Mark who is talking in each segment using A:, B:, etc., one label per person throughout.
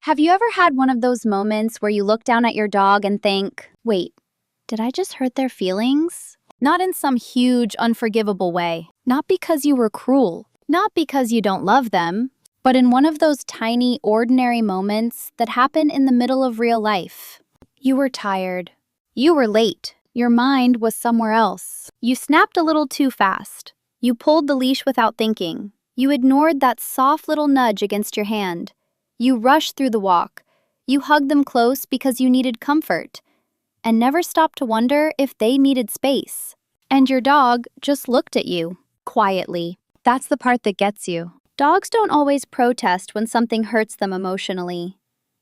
A: Have you ever had one of those moments where you look down at your dog and think, wait, did I just hurt their feelings? Not in some huge, unforgivable way. Not because you were cruel. Not because you don't love them. But in one of those tiny, ordinary moments that happen in the middle of real life. You were tired. You were late. Your mind was somewhere else. You snapped a little too fast. You pulled the leash without thinking. You ignored that soft little nudge against your hand. You rushed through the walk. You hugged them close because you needed comfort, and never stopped to wonder if they needed space. And your dog just looked at you, quietly. That's the part that gets you. Dogs don't always protest when something hurts them emotionally.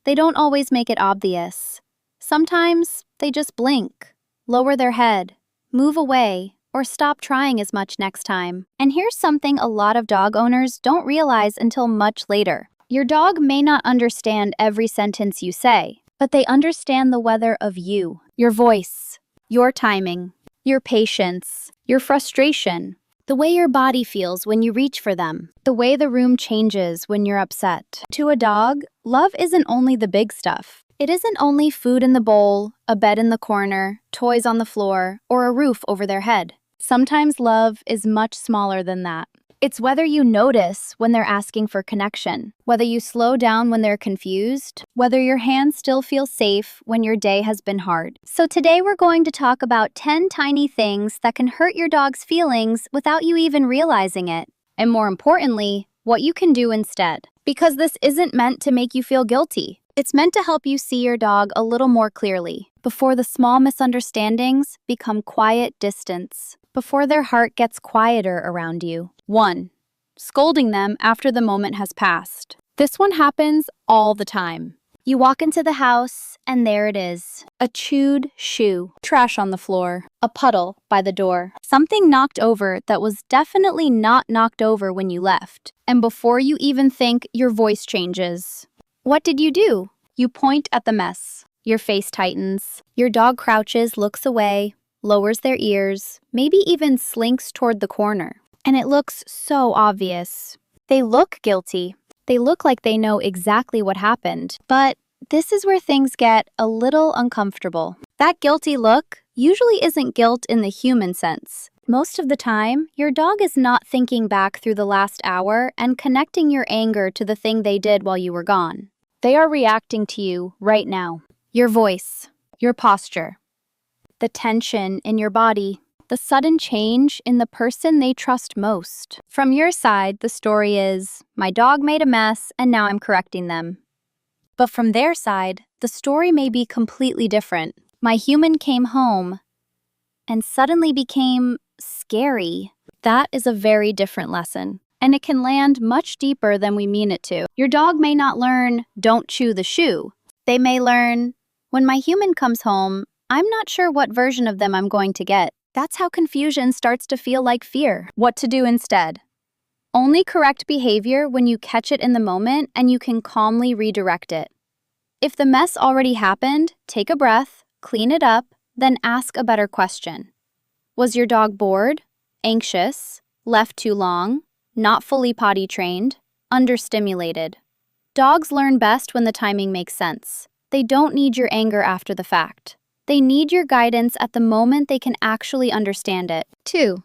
A: They don't always make it obvious. Sometimes they just blink, lower their head, move away, or stop trying as much next time. And here's something a lot of dog owners don't realize until much later. Your dog may not understand every sentence you say, but they understand the weather of you, your voice, your timing, your patience, your frustration, the way your body feels when you reach for them, the way the room changes when you're upset. To a dog, love isn't only the big stuff. It isn't only food in the bowl, a bed in the corner, toys on the floor, or a roof over their head. Sometimes love is much smaller than that. It's whether you notice when they're asking for connection, whether you slow down when they're confused, whether your hands still feel safe when your day has been hard. So today we're going to talk about 10 tiny things that can hurt your dog's feelings without you even realizing it. And more importantly, what you can do instead. Because this isn't meant to make you feel guilty. It's meant to help you see your dog a little more clearly, before the small misunderstandings become quiet distance, before their heart gets quieter around you. 1. Scolding them after the moment has passed. This one happens all the time. You walk into the house, and there it is. A chewed shoe, trash on the floor, a puddle by the door, something knocked over that was definitely not knocked over when you left. And before you even think, your voice changes. What did you do? You point at the mess. Your face tightens. Your dog crouches, looks away, lowers their ears, maybe even slinks toward the corner. And it looks so obvious. They look guilty. They look like they know exactly what happened. But this is where things get a little uncomfortable. That guilty look usually isn't guilt in the human sense. Most of the time, your dog is not thinking back through the last hour and connecting your anger to the thing they did while you were gone. They are reacting to you right now. Your voice, your posture, the tension in your body, the sudden change in the person they trust most. From your side, the story is, my dog made a mess and now I'm correcting them. But from their side, the story may be completely different. My human came home and suddenly became scary. That is a very different lesson, and it can land much deeper than we mean it to. Your dog may not learn, don't chew the shoe. They may learn, when my human comes home, I'm not sure what version of them I'm going to get. That's how confusion starts to feel like fear. What to do instead? Only correct behavior when you catch it in the moment and you can calmly redirect it. If the mess already happened, take a breath, clean it up, then ask a better question. Was your dog bored, anxious, left too long, not fully potty trained, understimulated? Dogs learn best when the timing makes sense. They don't need your anger after the fact. They need your guidance at the moment they can actually understand it. 2.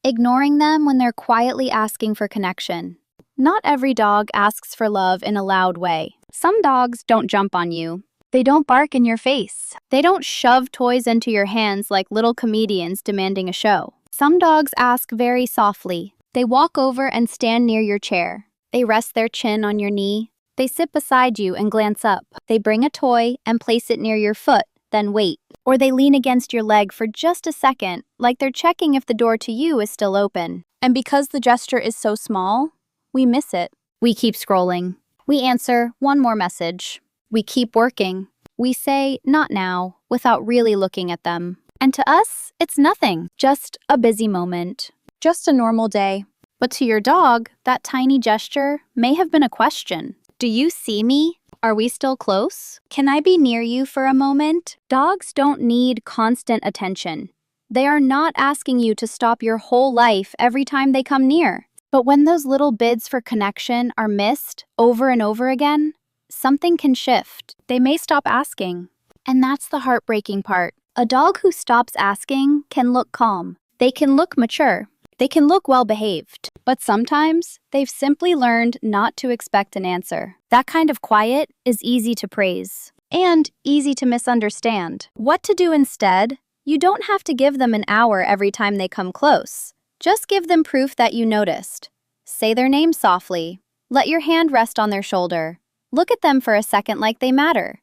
A: Ignoring them when they're quietly asking for connection. Not every dog asks for love in a loud way. Some dogs don't jump on you. They don't bark in your face. They don't shove toys into your hands like little comedians demanding a show. Some dogs ask very softly. They walk over and stand near your chair. They rest their chin on your knee. They sit beside you and glance up. They bring a toy and place it near your foot, then wait. Or they lean against your leg for just a second, like they're checking if the door to you is still open. And because the gesture is so small, we miss it. We keep scrolling. We answer one more message. We keep working. We say, not now, without really looking at them. And to us, it's nothing. Just a busy moment. Just a normal day. But to your dog, that tiny gesture may have been a question. Do you see me? Are we still close? Can I be near you for a moment? Dogs don't need constant attention. They are not asking you to stop your whole life every time they come near. But when those little bids for connection are missed over and over again, something can shift. They may stop asking. And that's the heartbreaking part. A dog who stops asking can look calm. They can look mature. They can look well behaved. But sometimes they've simply learned not to expect an answer. That kind of quiet is easy to praise and easy to misunderstand. What to do instead? You don't have to give them an hour every time they come close. Just give them proof that you noticed. Say their name softly. Let your hand rest on their shoulder. Look at them for a second like they matter.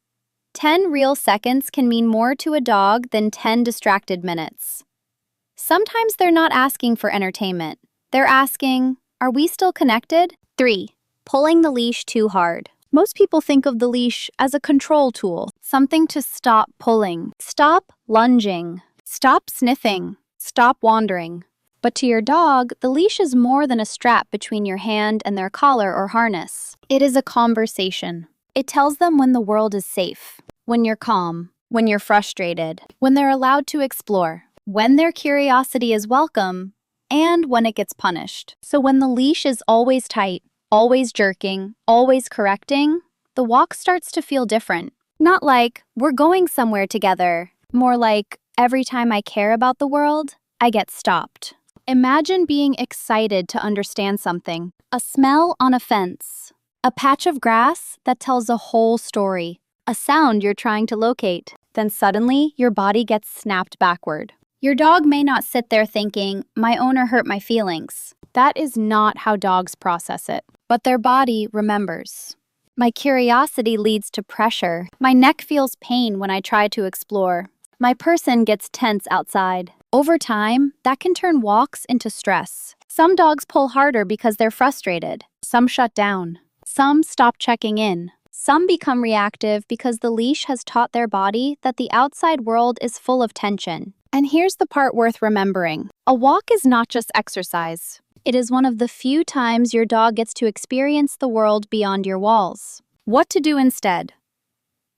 A: 10 real seconds can mean more to a dog than 10 distracted minutes. Sometimes they're not asking for entertainment. They're asking, are we still connected? 3. Pulling the leash too hard. Most people think of the leash as a control tool, something to stop pulling, stop lunging, stop sniffing, stop wandering. But to your dog, the leash is more than a strap between your hand and their collar or harness. It is a conversation. It tells them when the world is safe, when you're calm, when you're frustrated, when they're allowed to explore, when their curiosity is welcome, and when it gets punished. So when the leash is always tight, always jerking, always correcting, the walk starts to feel different. Not like, we're going somewhere together. More like, every time I care about the world, I get stopped. Imagine being excited to understand something. A smell on a fence. A patch of grass that tells a whole story. A sound you're trying to locate. Then suddenly, your body gets snapped backward. Your dog may not sit there thinking, my owner hurt my feelings. That is not how dogs process it. But their body remembers. My curiosity leads to pressure. My neck feels pain when I try to explore. My person gets tense outside. Over time, that can turn walks into stress. Some dogs pull harder because they're frustrated. Some shut down. Some stop checking in. Some become reactive because the leash has taught their body that the outside world is full of tension. And here's the part worth remembering. A walk is not just exercise. It is one of the few times your dog gets to experience the world beyond your walls. What to do instead?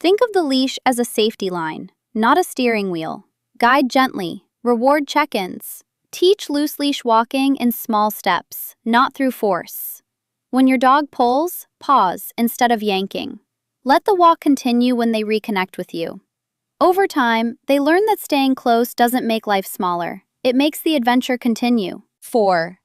A: Think of the leash as a safety line, not a steering wheel. Guide gently. Reward check-ins. Teach loose leash walking in small steps, not through force. When your dog pulls, pause instead of yanking. Let the walk continue when they reconnect with you. Over time, they learn that staying close doesn't make life smaller. It makes the adventure continue. 4.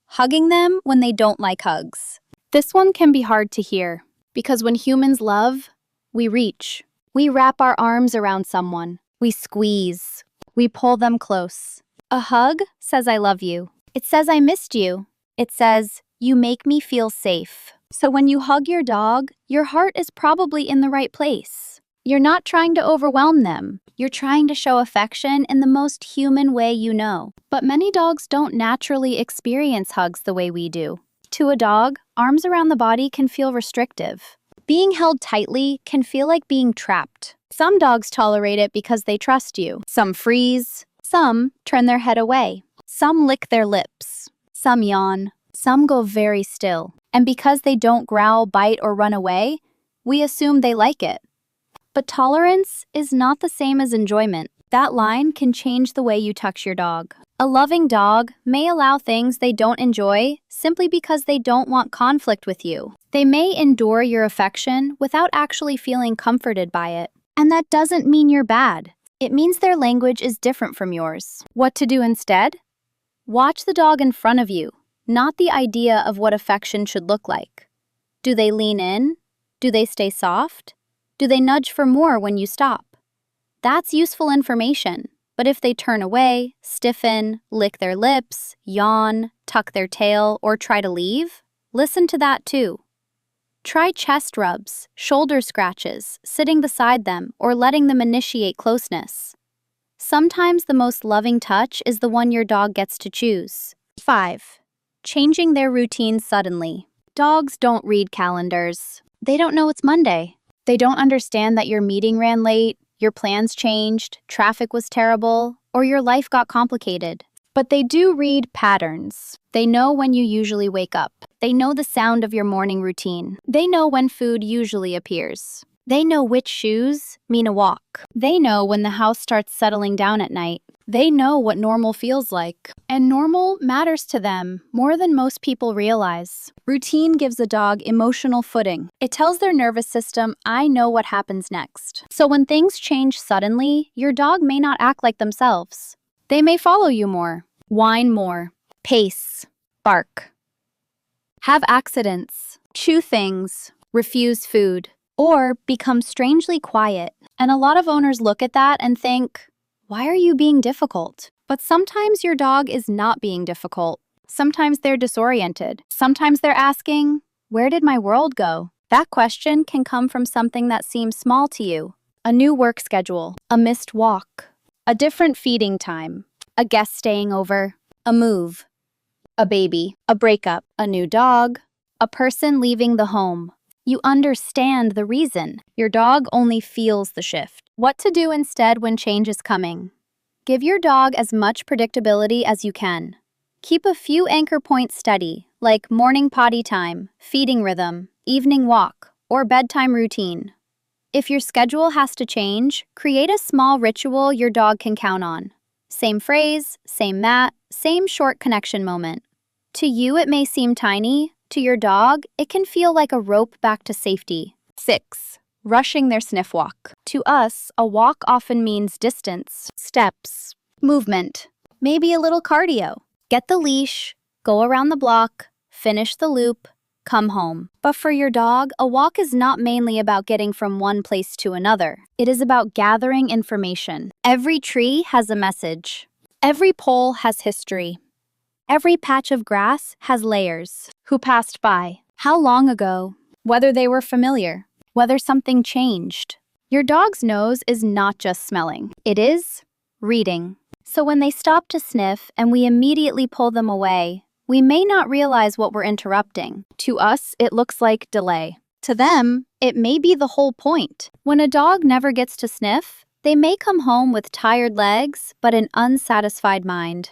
A: Hugging them when they don't like hugs. This one can be hard to hear, because when humans love, we reach. We wrap our arms around someone. We squeeze. We pull them close. A hug says I love you. It says I missed you. It says you make me feel safe. So when you hug your dog, your heart is probably in the right place. You're not trying to overwhelm them. You're trying to show affection in the most human way you know. But many dogs don't naturally experience hugs the way we do. To a dog, arms around the body can feel restrictive. Being held tightly can feel like being trapped. Some dogs tolerate it because they trust you. Some freeze. Some turn their head away. Some lick their lips. Some yawn. Some go very still. And because they don't growl, bite, or run away, we assume they like it. But tolerance is not the same as enjoyment. That line can change the way you touch your dog. A loving dog may allow things they don't enjoy simply because they don't want conflict with you. They may endure your affection without actually feeling comforted by it. And that doesn't mean you're bad. It means their language is different from yours. What to do instead? Watch the dog in front of you, not the idea of what affection should look like. Do they lean in? Do they stay soft? Do they nudge for more when you stop? That's useful information, but if they turn away, stiffen, lick their lips, yawn, tuck their tail, or try to leave, listen to that too. Try chest rubs, shoulder scratches, sitting beside them, or letting them initiate closeness. Sometimes the most loving touch is the one your dog gets to choose. 5. Changing their routine suddenly. Dogs don't read calendars. They don't know it's Monday. They don't understand that your meeting ran late, your plans changed, traffic was terrible, or your life got complicated. But they do read patterns. They know when you usually wake up. They know the sound of your morning routine. They know when food usually appears. They know which shoes mean a walk. They know when the house starts settling down at night. They know what normal feels like. And normal matters to them more than most people realize. Routine gives a dog emotional footing. It tells their nervous system, I know what happens next. So when things change suddenly, your dog may not act like themselves. They may follow you more, whine more, pace, bark, have accidents, chew things, refuse food, or become strangely quiet. And a lot of owners look at that and think, why are you being difficult? But sometimes your dog is not being difficult. Sometimes they're disoriented. Sometimes they're asking, where did my world go? That question can come from something that seems small to you. A new work schedule, a missed walk, a different feeding time, a guest staying over, a move, a baby, a breakup, a new dog, a person leaving the home. You understand the reason. Your dog only feels the shift. What to do instead when change is coming? Give your dog as much predictability as you can. Keep a few anchor points steady, like morning potty time, feeding rhythm, evening walk, or bedtime routine. If your schedule has to change, create a small ritual your dog can count on. Same phrase, same mat, same short connection moment. To you, it may seem tiny. To your dog, it can feel like a rope back to safety. 6. Rushing their sniff walk. To us, a walk often means distance, steps, movement, maybe a little cardio. Get the leash, go around the block, finish the loop, come home. But for your dog, a walk is not mainly about getting from one place to another. It is about gathering information. Every tree has a message. Every pole has history. Every patch of grass has layers. Who passed by? How long ago? Whether they were familiar? Whether something changed? Your dog's nose is not just smelling. It is reading. So when they stop to sniff and we immediately pull them away, we may not realize what we're interrupting. To us, it looks like delay. To them, it may be the whole point. When a dog never gets to sniff, they may come home with tired legs but an unsatisfied mind.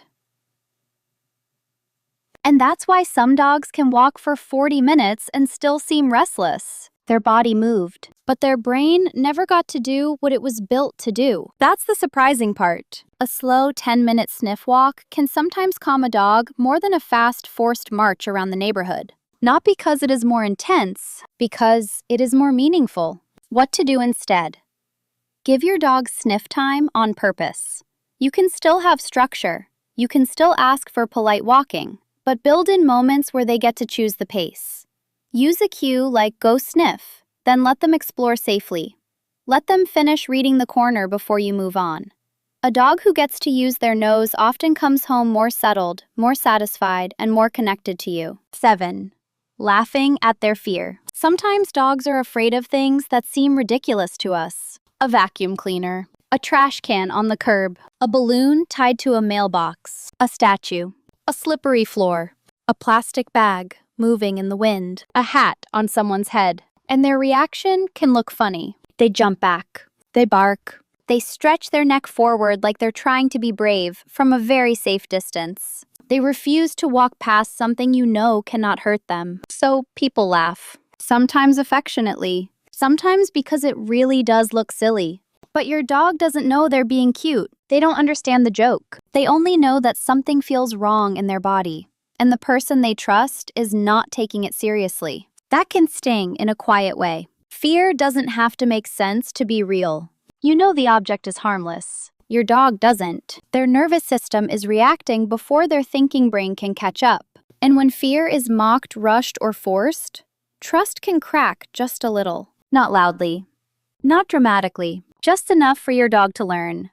A: And that's why some dogs can walk for 40 minutes and still seem restless. Their body moved, but their brain never got to do what it was built to do. That's the surprising part. A slow 10-minute sniff walk can sometimes calm a dog more than a fast, forced march around the neighborhood. Not because it is more intense, because it is more meaningful. What to do instead? Give your dog sniff time on purpose. You can still have structure. You can still ask for polite walking, but build in moments where they get to choose the pace. Use a cue like go sniff, then let them explore safely. Let them finish reading the corner before you move on. A dog who gets to use their nose often comes home more settled, more satisfied, and more connected to you. 7. Laughing at their fear. Sometimes dogs are afraid of things that seem ridiculous to us. A vacuum cleaner, a trash can on the curb, a balloon tied to a mailbox, a statue, a slippery floor, a plastic bag moving in the wind, a hat on someone's head. And their reaction can look funny. They jump back. They bark. They stretch their neck forward like they're trying to be brave from a very safe distance. They refuse to walk past something you know cannot hurt them. So people laugh. Sometimes affectionately. Sometimes because it really does look silly. But your dog doesn't know they're being cute. They don't understand the joke. They only know that something feels wrong in their body, and the person they trust is not taking it seriously. That can sting in a quiet way. Fear doesn't have to make sense to be real. You know the object is harmless. Your dog doesn't. Their nervous system is reacting before their thinking brain can catch up. And when fear is mocked, rushed, or forced, trust can crack just a little. Not loudly. Not dramatically. Just enough for your dog to learn.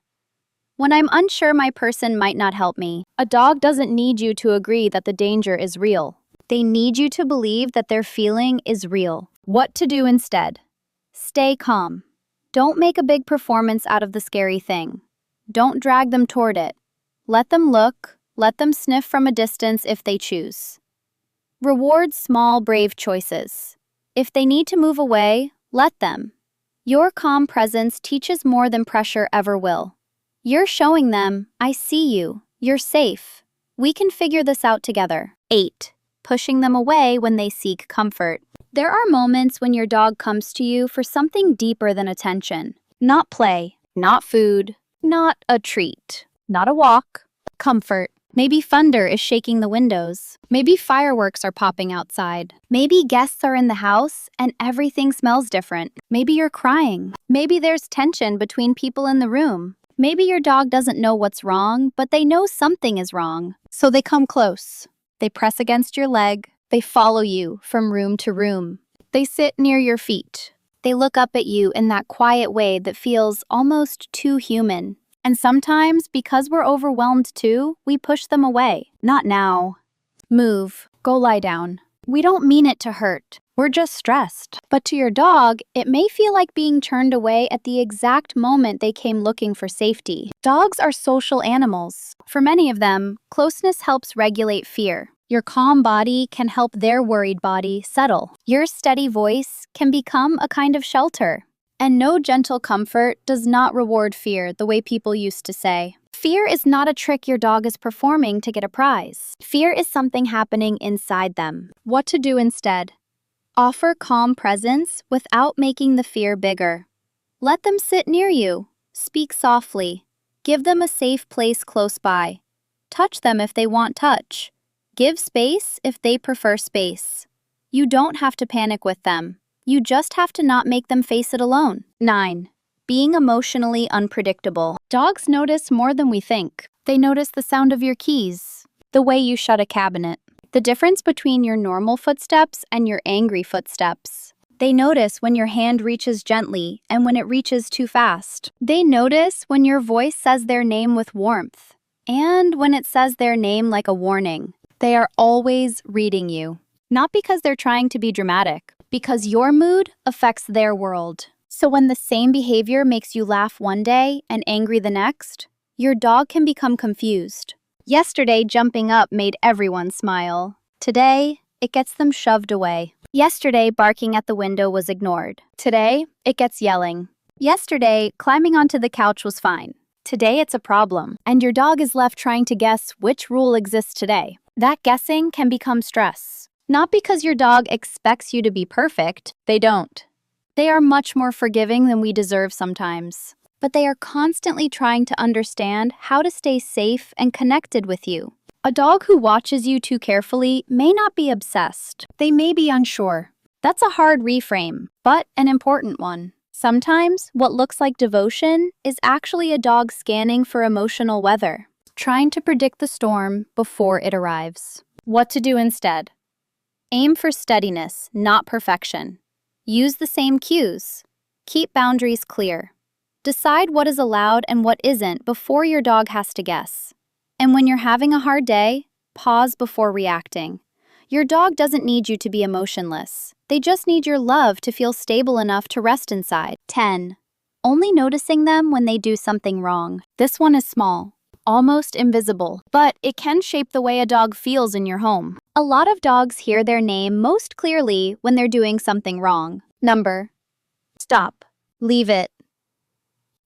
A: When I'm unsure my person might not help me, a dog doesn't need you to agree that the danger is real. They need you to believe that their feeling is real. What to do instead? Stay calm. Don't make a big performance out of the scary thing. Don't drag them toward it. Let them look. Let them sniff from a distance if they choose. Reward small, brave choices. If they need to move away, let them. Your calm presence teaches more than pressure ever will. You're showing them, I see you, you're safe. We can figure this out together. 8. Pushing them away when they seek comfort. There are moments when your dog comes to you for something deeper than attention. Not play, not food, not a treat, not a walk. Comfort. Maybe thunder is shaking the windows. Maybe fireworks are popping outside. Maybe guests are in the house and everything smells different. Maybe you're crying. Maybe there's tension between people in the room. Maybe your dog doesn't know what's wrong, but they know something is wrong. So they come close. They press against your leg. They follow you from room to room. They sit near your feet. They look up at you in that quiet way that feels almost too human. And sometimes, because we're overwhelmed too, we push them away. Not now. Move. Go lie down. We don't mean it to hurt. We're just stressed. But to your dog, it may feel like being turned away at the exact moment they came looking for safety. Dogs are social animals. For many of them, closeness helps regulate fear. Your calm body can help their worried body settle. Your steady voice can become a kind of shelter. And no gentle comfort does not reward fear the way people used to say. Fear is not a trick your dog is performing to get a prize. Fear is something happening inside them. What to do instead? Offer calm presence without making the fear bigger. Let them sit near you. Speak softly. Give them a safe place close by. Touch them if they want touch. Give space if they prefer space. You don't have to panic with them. You just have to not make them face it alone. 9. Being emotionally unpredictable. Dogs notice more than we think. They notice the sound of your keys, the way you shut a cabinet, the difference between your normal footsteps and your angry footsteps. They notice when your hand reaches gently and when it reaches too fast. They notice when your voice says their name with warmth and when it says their name like a warning. They are always reading you. Not because they're trying to be dramatic, because your mood affects their world. So when the same behavior makes you laugh one day and angry the next, your dog can become confused. Yesterday, jumping up made everyone smile. Today, it gets them shoved away. Yesterday, barking at the window was ignored. Today, it gets yelling. Yesterday, climbing onto the couch was fine. Today, it's a problem. And your dog is left trying to guess which rule exists today. That guessing can become stress. Not because your dog expects you to be perfect, they don't. They are much more forgiving than we deserve sometimes. But they are constantly trying to understand how to stay safe and connected with you. A dog who watches you too carefully may not be obsessed. They may be unsure. That's a hard reframe, but an important one. Sometimes, what looks like devotion is actually a dog scanning for emotional weather, trying to predict the storm before it arrives. What to do instead? Aim for steadiness, not perfection. Use the same cues. Keep boundaries clear. Decide what is allowed and what isn't before your dog has to guess. And when you're having a hard day, pause before reacting. Your dog doesn't need you to be emotionless. They just need your love to feel stable enough to rest inside. 10. Only noticing them when they do something wrong. This one is small, almost invisible, but it can shape the way a dog feels in your home. A lot of dogs hear their name most clearly when they're doing something wrong. Number. Stop. Leave it.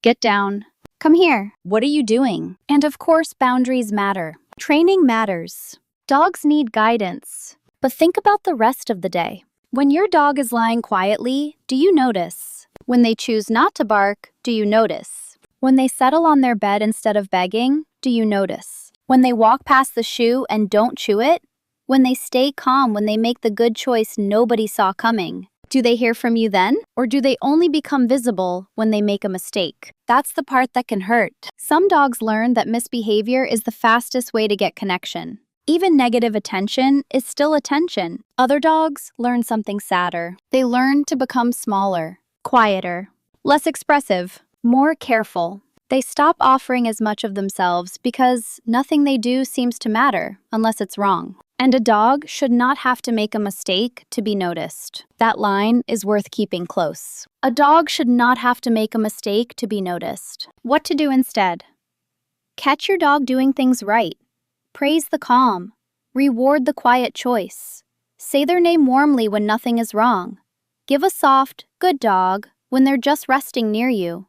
A: Get down. Come here. What are you doing? And of course, boundaries matter. Training matters. Dogs need guidance. But think about the rest of the day. When your dog is lying quietly, do you notice? When they choose not to bark, do you notice? When they settle on their bed instead of begging, do you notice? When they walk past the shoe and don't chew it? When they stay calm when they make the good choice nobody saw coming? Do they hear from you then? Or do they only become visible when they make a mistake? That's the part that can hurt. Some dogs learn that misbehavior is the fastest way to get connection. Even negative attention is still attention. Other dogs learn something sadder. They learn to become smaller, quieter, less expressive, more careful. They stop offering as much of themselves because nothing they do seems to matter unless it's wrong. And a dog should not have to make a mistake to be noticed. That line is worth keeping close. A dog should not have to make a mistake to be noticed. What to do instead? Catch your dog doing things right. Praise the calm. Reward the quiet choice. Say their name warmly when nothing is wrong. Give a soft, good dog when they're just resting near you.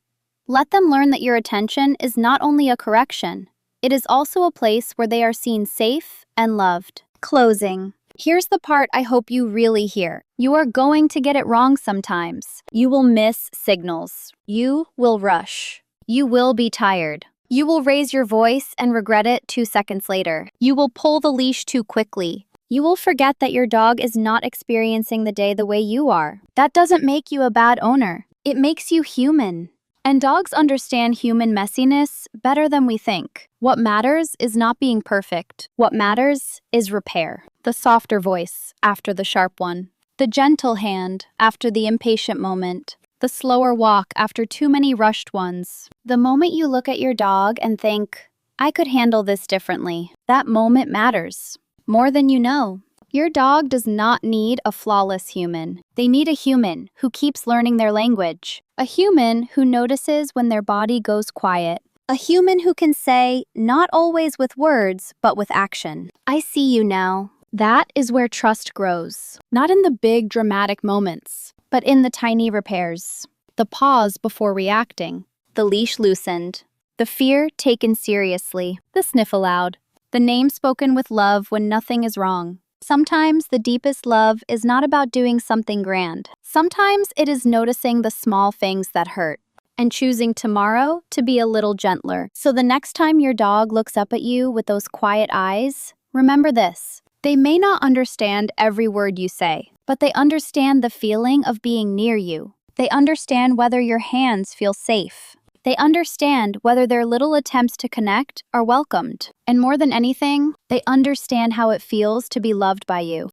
A: Let them learn that your attention is not only a correction, it is also a place where they are seen safe and loved. Closing. Here's the part I hope you really hear. You are going to get it wrong sometimes. You will miss signals. You will rush. You will be tired. You will raise your voice and regret it 2 seconds later. You will pull the leash too quickly. You will forget that your dog is not experiencing the day the way you are. That doesn't make you a bad owner. It makes you human. And dogs understand human messiness better than we think. What matters is not being perfect. What matters is repair. The softer voice after the sharp one. The gentle hand after the impatient moment. The slower walk after too many rushed ones. The moment you look at your dog and think, I could handle this differently, that moment matters. More than you know. Your dog does not need a flawless human. They need a human who keeps learning their language. A human who notices when their body goes quiet. A human who can say, not always with words, but with action, I see you now. That is where trust grows. Not in the big dramatic moments, but in the tiny repairs. The pause before reacting. The leash loosened. The fear taken seriously. The sniff allowed. The name spoken with love when nothing is wrong. Sometimes the deepest love is not about doing something grand. Sometimes it is noticing the small things that hurt and choosing tomorrow to be a little gentler. So the next time your dog looks up at you with those quiet eyes, remember this. They may not understand every word you say, but they understand the feeling of being near you. They understand whether your hands feel safe. They understand whether their little attempts to connect are welcomed. And more than anything, they understand how it feels to be loved by you.